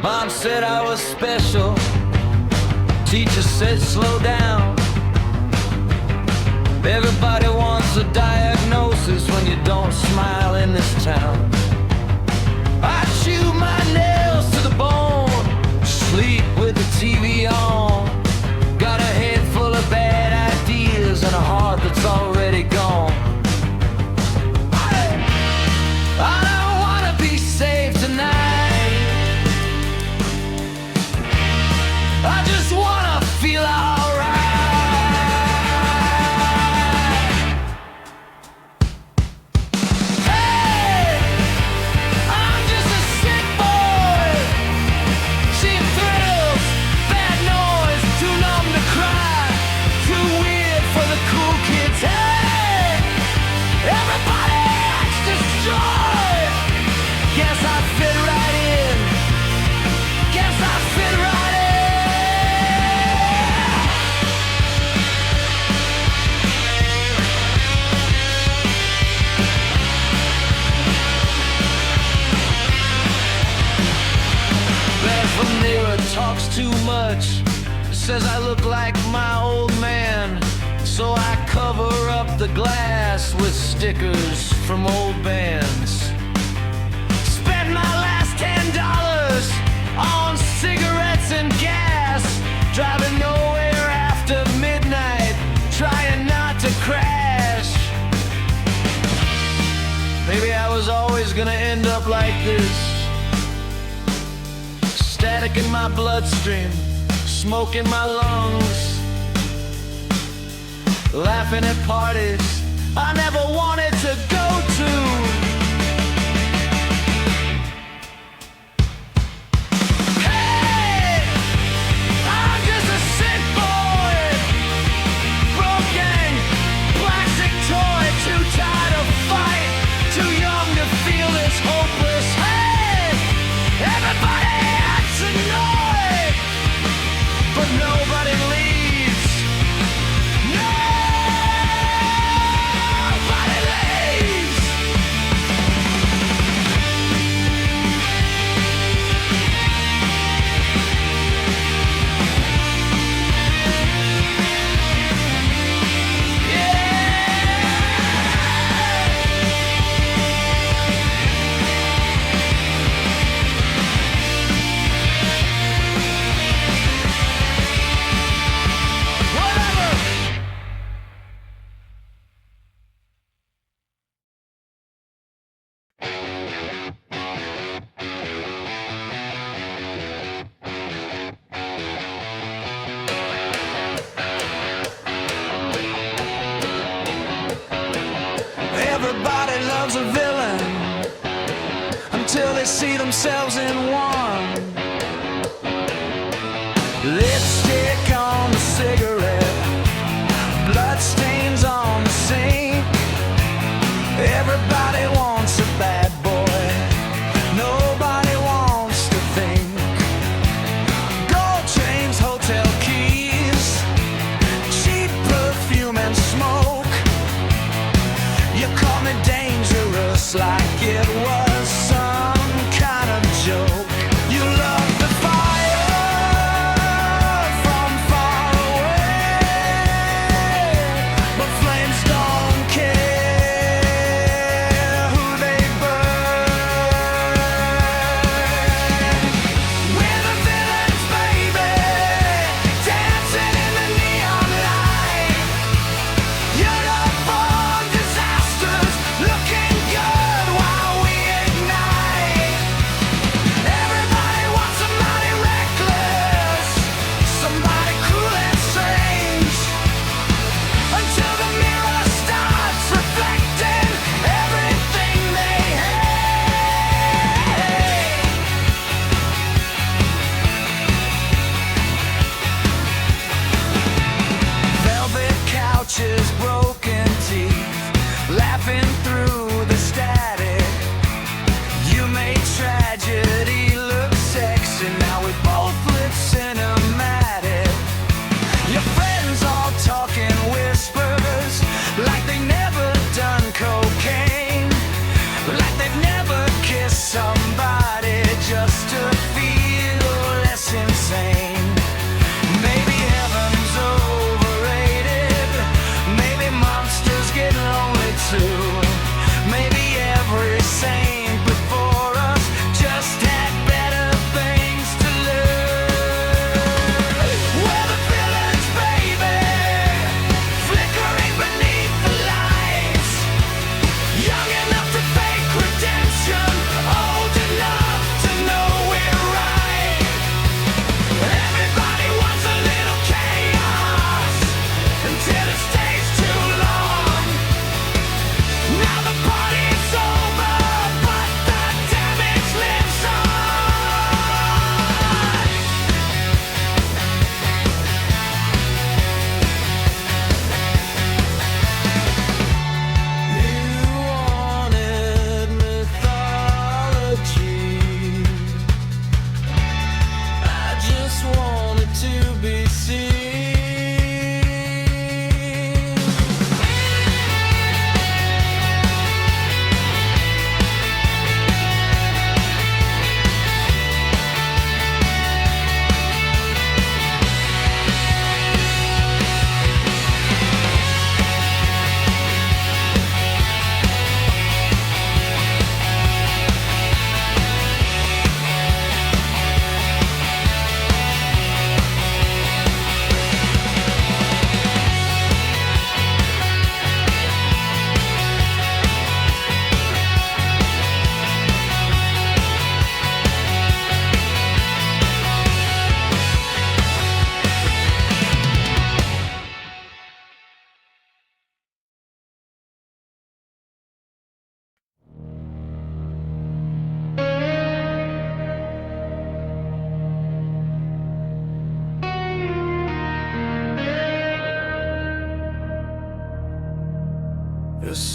Mom said I was special. Teacher said slow down. Everybody wants a diagnosis when you don't smile in this town. I chew my nails to the bone, sleep with the TV on. Got a head full of bad ideas and a heart that's already gone. I don't wanna be saved tonight. I just wanna feel alright. Hey, I'm just a sick boy. Cheap thrills, bad noise, too numb to cry, too weird for the cool kids. Hey, everybody acts destroyed. Guess I fit right in. Guess I fit right in. Barefoot mirror talks too much. Says I look like my old man. So I cover up the glass with stickers from old bands. Spend my last $10 on cigarettes and gas. Driving nowhere after midnight, trying not to crash. Maybe I was always gonna end up like this. Static in my bloodstream, smoke in my lungs, laughing at parties I never wanted to go to. Hey, I'm just a sick boy, broke gang, plastic toy, too tired to fight, too young to feel this hopeless. Hey, everybody acts annoyed, but nobody leaves. Nobody leaves. Whatever. Everybody loves a villain until they see themselves in one. Lipstick on the cigarette, bloodstains on the sink. Everybody wants a bad boy, nobody wants to think. Gold chains, hotel keys, cheap perfume and smoke. You call me dangerous like it was some kind of joke. You love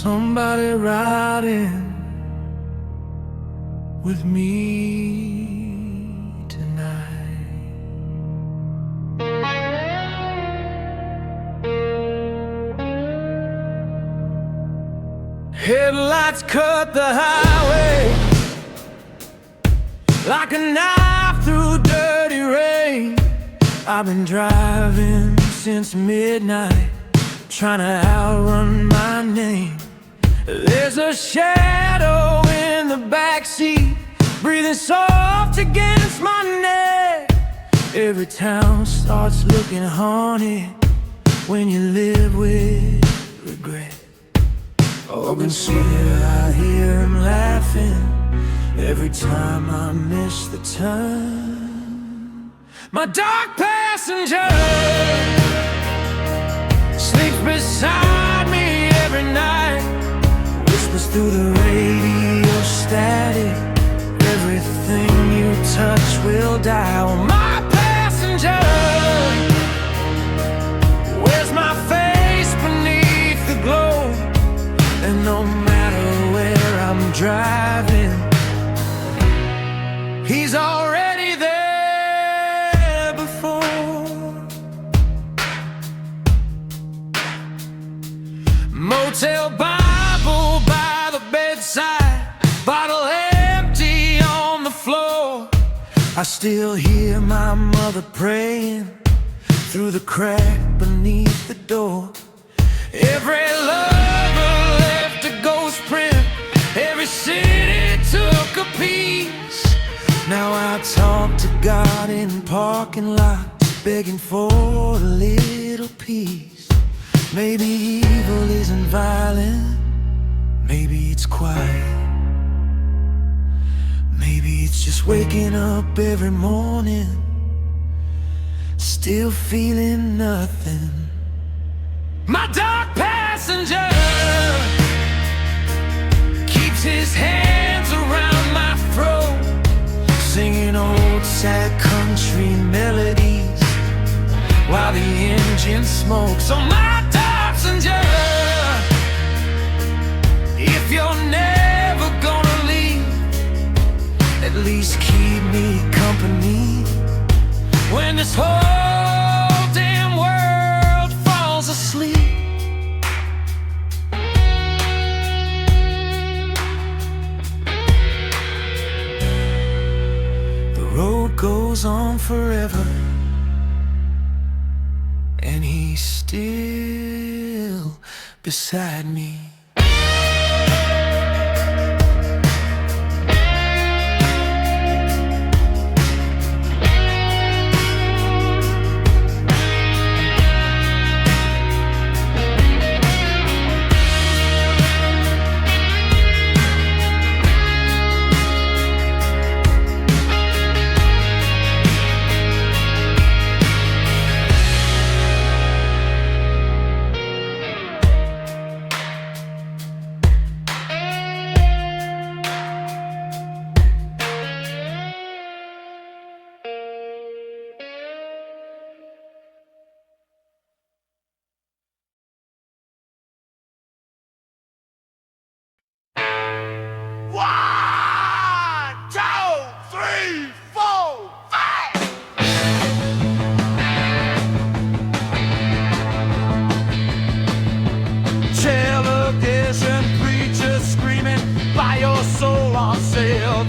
somebody riding with me tonight. Headlights cut the highway like a knife through dirty rain. I've been driving since midnight, trying to outrun my name. There's a shadow in the backseat, breathing soft against my neck. Every town starts looking haunted when you live with regret. Open City, I hear him laughing every time I miss the turn. My dark passenger sleeps beside me every night, whispers through the radio static, everything you touch will die. Oh, my passenger wears my face beneath the glow, and no matter where I'm driving, he's already there before. Motel Bible by the bedside, bottle empty on the floor. I still hear my mother praying through the crack beneath the door. Every lover left a ghost print, every city took a piece. Now I talk to God in parking lots, begging for a little peace. Maybe evil isn't violent, maybe it's quiet. Maybe it's just waking up every morning, still feeling nothing. My dark passenger keeps his hands around my throat, singing old sad country melodies while the engine smokes. So my passenger, if you're never gonna leave, at least keep me company when this whole damn world falls asleep. The road goes on forever, and he's still beside me.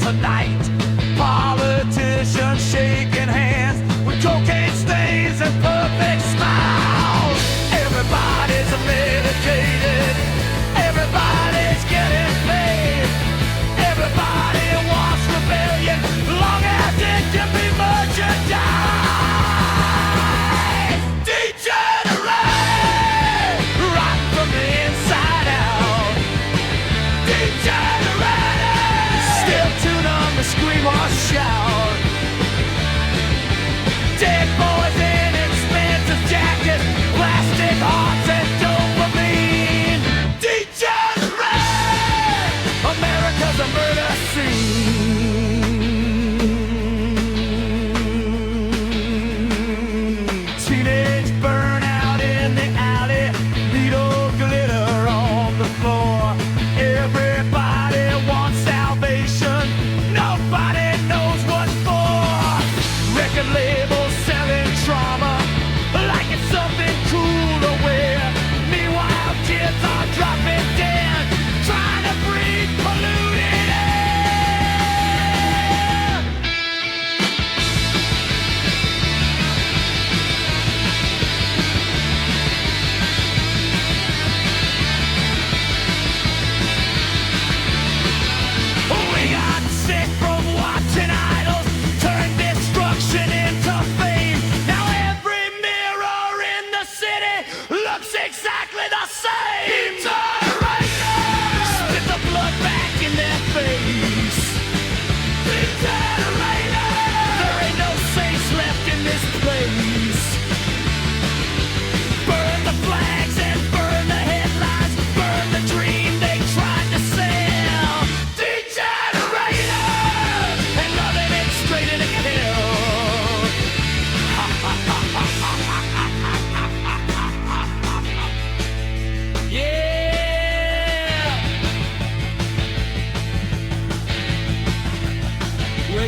Tonight, politicians shaking hands with cocaine stains and perfect smiles. Everybody's medicated, everybody's getting paid, everybody wants rebellion long as it can be merchandise. Degenerate, rock from the inside out. Degenerate, still tune on the scream or shout.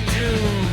perfect doom.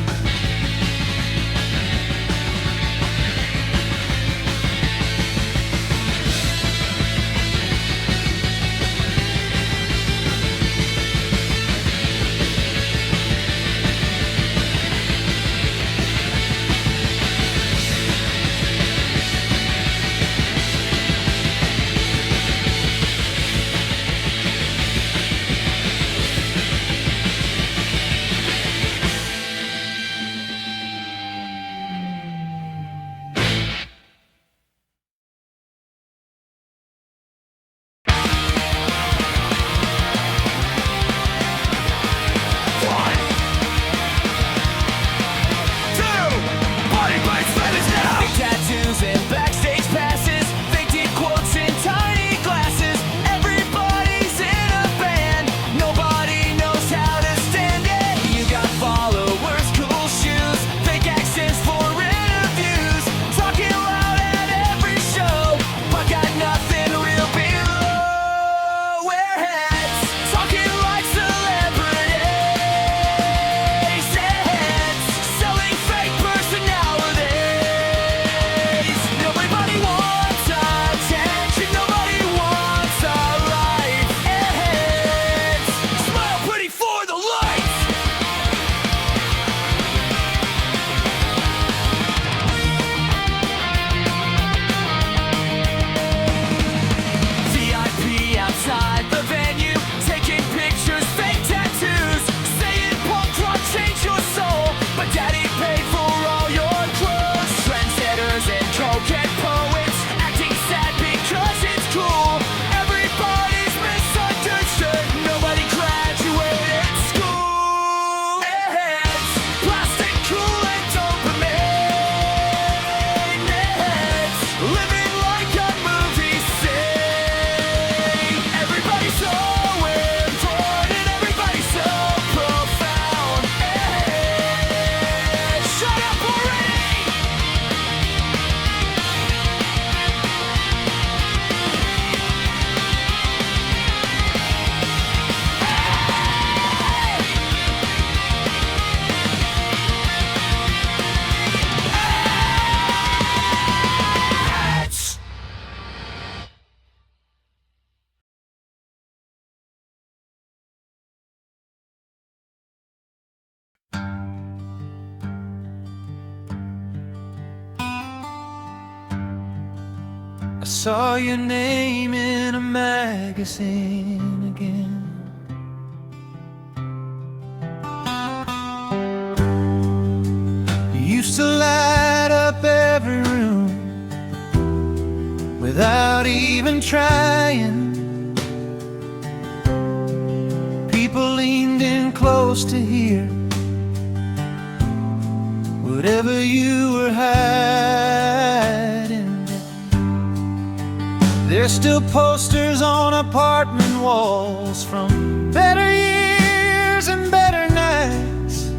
I saw your name in a magazine again. You used to light up every room without even trying. People leaned in close to hear whatever you were hiding. There's still posters on apartment walls from better years and better nights,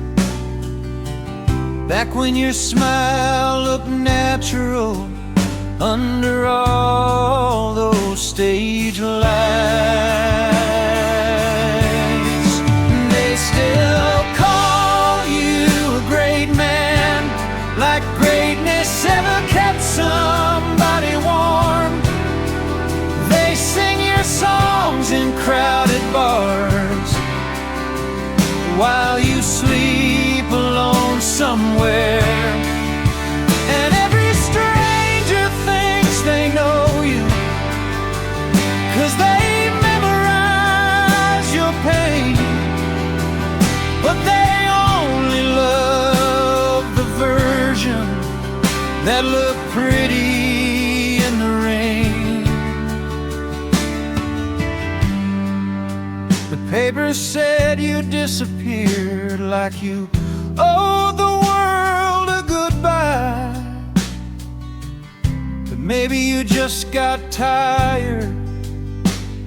back when your smile looked natural under all those stage lights. They still call you a great man, like greatness ever kept somebody warm. They sing your songs in crowded bars while you sleep alone somewhere. And every stranger thinks they know you, 'cause they memorize your pain. But they only love the version that looked pretty in the rain. The paper said you disappeared, like you owed the world a goodbye. But maybe you just got tired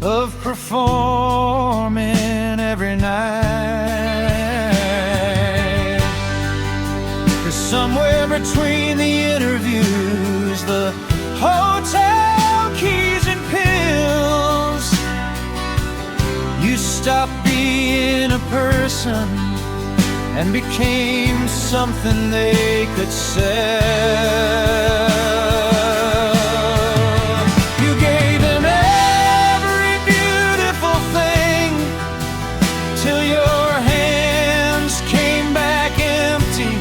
of performing every night. 'Cause somewhere between the interviews, the hotel keys and pills, you stopped being a person and became something they could sell. You gave them every beautiful thing till your hands came back empty,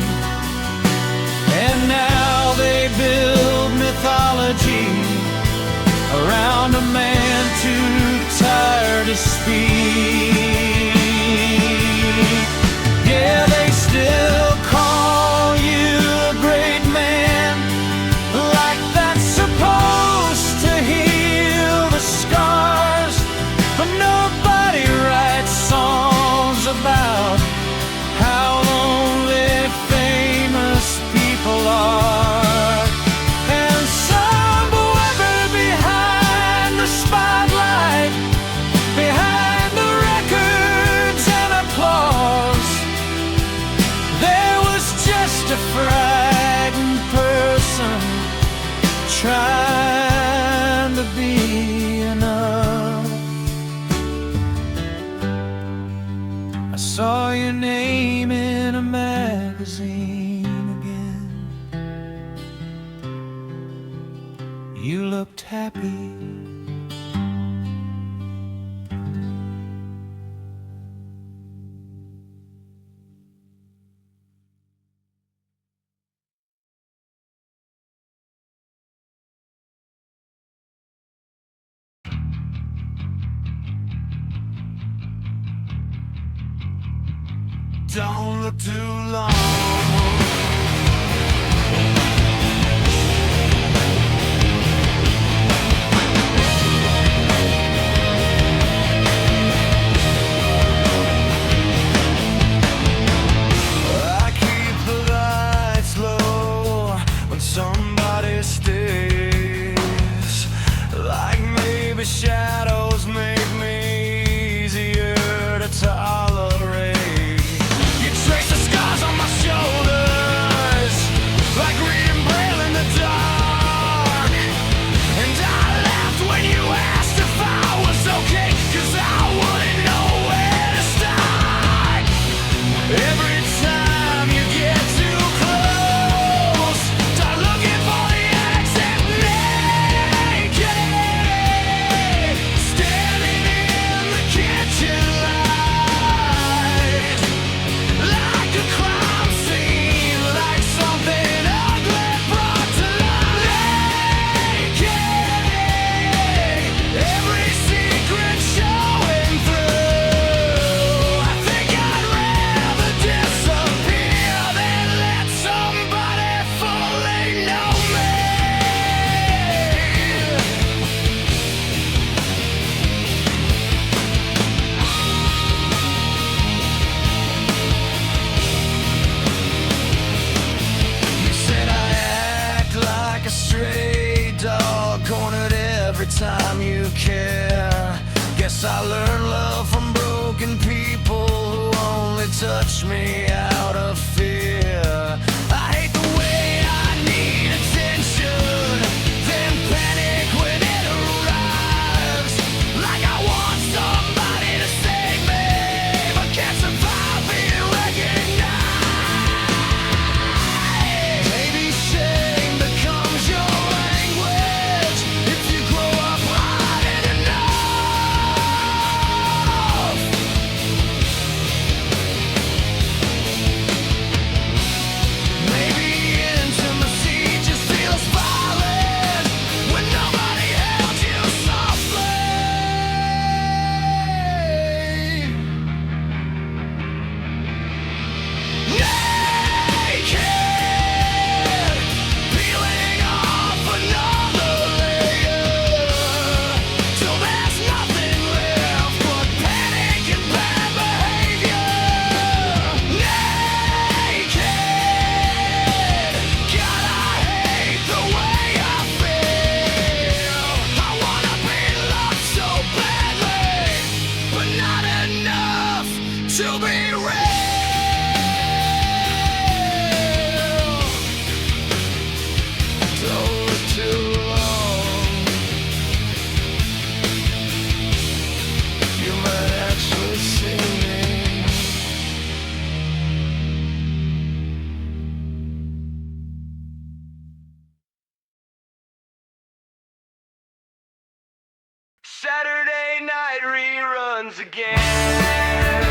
and now they build mythology around a man too tired to speak. Yeah, they still call you a great man, like that's supposed to heal the scars, but nobody writes songs about how lonely famous people are. And somewhere behind the spotlight, behind the records and applause, there was just a frightened person trying to be enough. I saw your name in a magazine again. You looked happy. Don't look too long. I keep the lights low when somebody stays, like maybe shadows make me easier to tolerate. Trace the scars on my shoulders, like reading braille in the dark. And I laughed when you asked if I was okay, 'cause I wouldn't know where to start. Every time you get too close, start looking for the exit. Naked, standing in the kitchen light, like a crime scene, like something ugly brought to life. Naked, every secret showing through. I think I'd rather disappear than let somebody fully know me. You said I act like a stray dog, cornered every time you care. Guess I learned love from broken people who only touch me out of fear. I hate the way I need attention, then panic when it arrives, like I want somebody to save me, but can't survive being recognized. Maybe shame becomes your language if you grow up hiding enough. Maybe intimacy just feels violent when nobody held you softly. Naked, peeling off another layer, till there's nothing left but panic and bad behavior. Naked, God, I hate the way I feel. I wanna be loved so badly, but not enough to be real. Don't look too long. You might actually see me. runs again.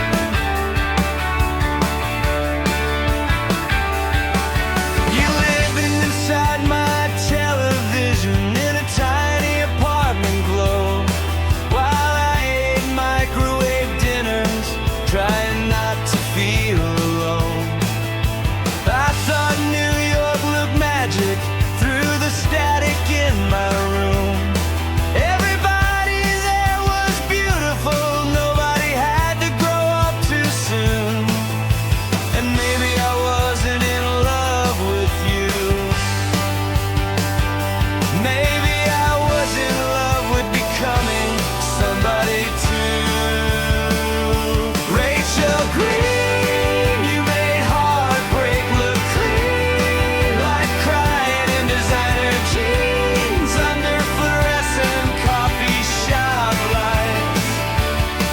You living inside my television in a tiny apartment glow, while I ate microwave dinners, trying not to feel alone. I thought New York looked magic through the static in my room. Everybody there was beautiful, nobody had to grow up too soon. And maybe I wasn't in love with you. Maybe I was in love with becoming somebody too. Rachel Green, you made heartbreak look clean, like crying in designer jeans under fluorescent coffee shop lights.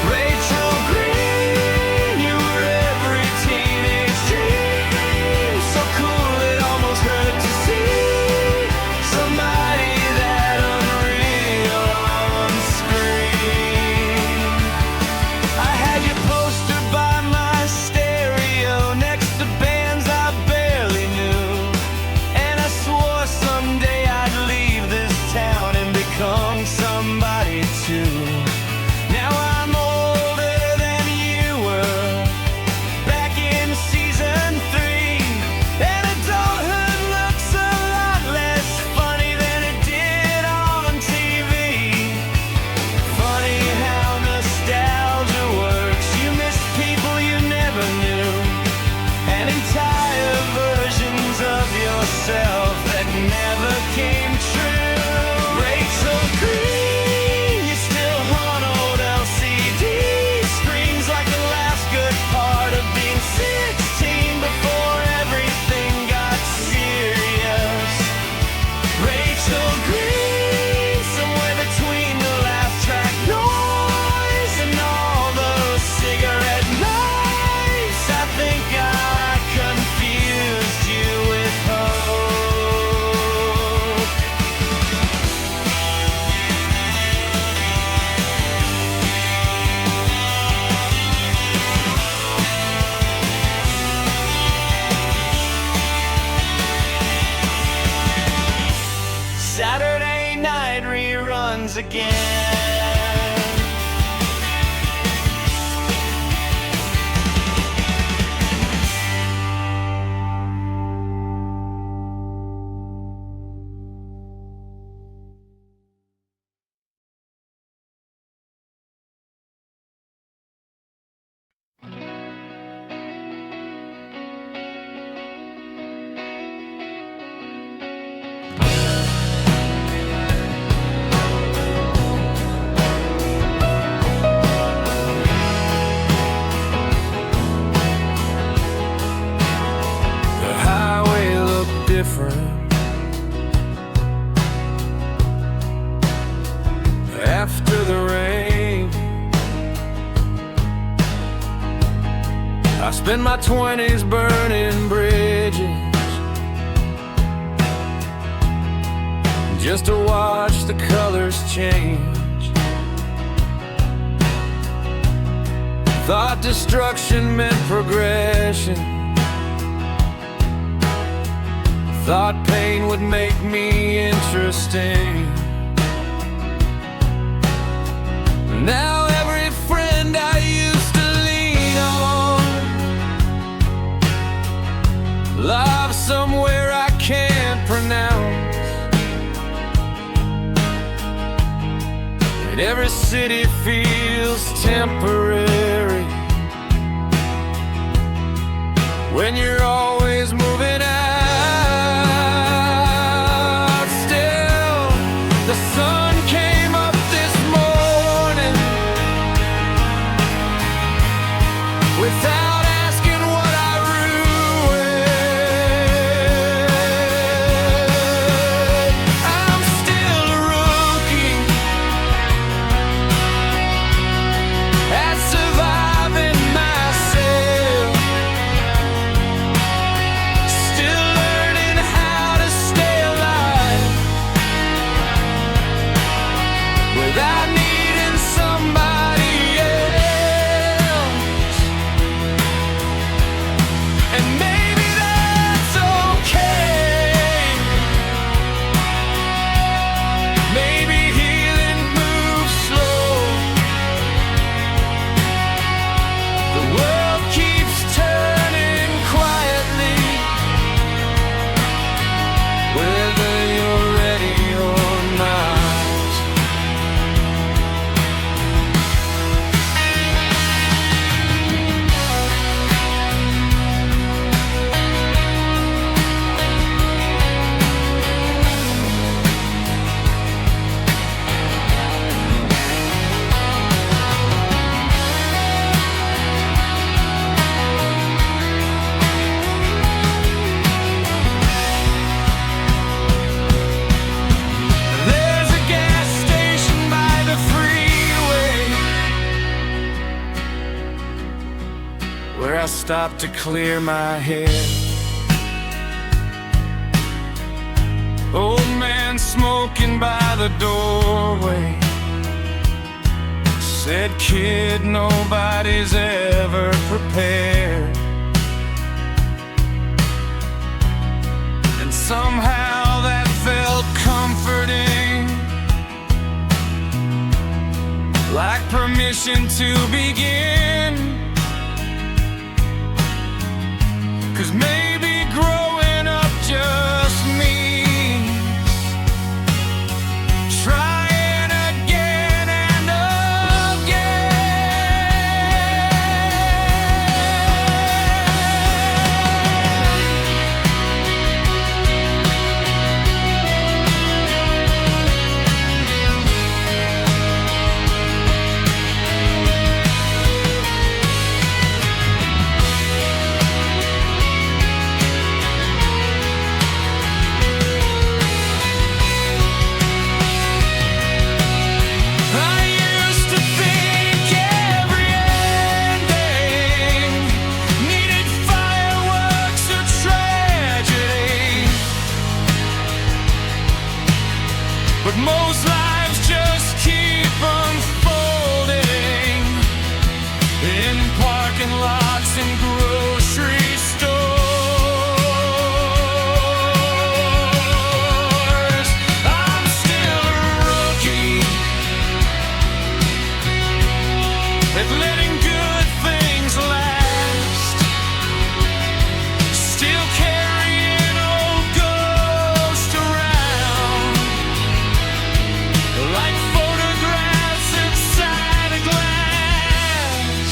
Rachel Green, you were every teenage dream, so cool it almost hurt to see somebody that unreal on screen. I had your poster by my stereo next to bands I barely knew, and I swore someday I'd leave this town and become somebody too. Now I'm older than you were back in season 3, and adulthood looks a lot less funny than it did on TV. Funny how nostalgia works. You miss people you never knew, and entire versions of yourself that never came true. Rachel Green, you still haunt old LCD screens like the last good part of being 16 before everything got serious. Rachel Green, somewhere between the laugh track noise and all those cigarette nights, I think I confused you with hope. Saturday night reruns again. The highway looked different after the rain. I spent my 20s burning bridges just to watch the colors change. Thought destruction meant progression. Thought pain would make me interesting. Now every friend I used to lean on lives somewhere I can't pronounce. And every city feels temporary when you're always moving out. Still, the sun came up this morning without asking what I ruined. I'm still a rookie at surviving myself. I stopped to clear my head. Old man smoking by the doorway said, "Kid, nobody's ever prepared." And somehow that felt comforting, like permission to begin. 'Cause maybe growing up just means trying again and but most lives just keep unfolding in parking lots and grocery stores. I'm still a rookie at letting good things last, still carrying old ghosts around like photographs inside a glass.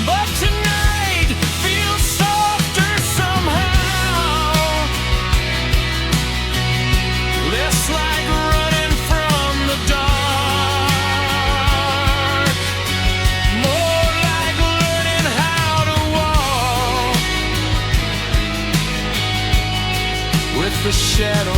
But tonight feels softer somehow, less like running from the dark, more like learning how to walk with the shadow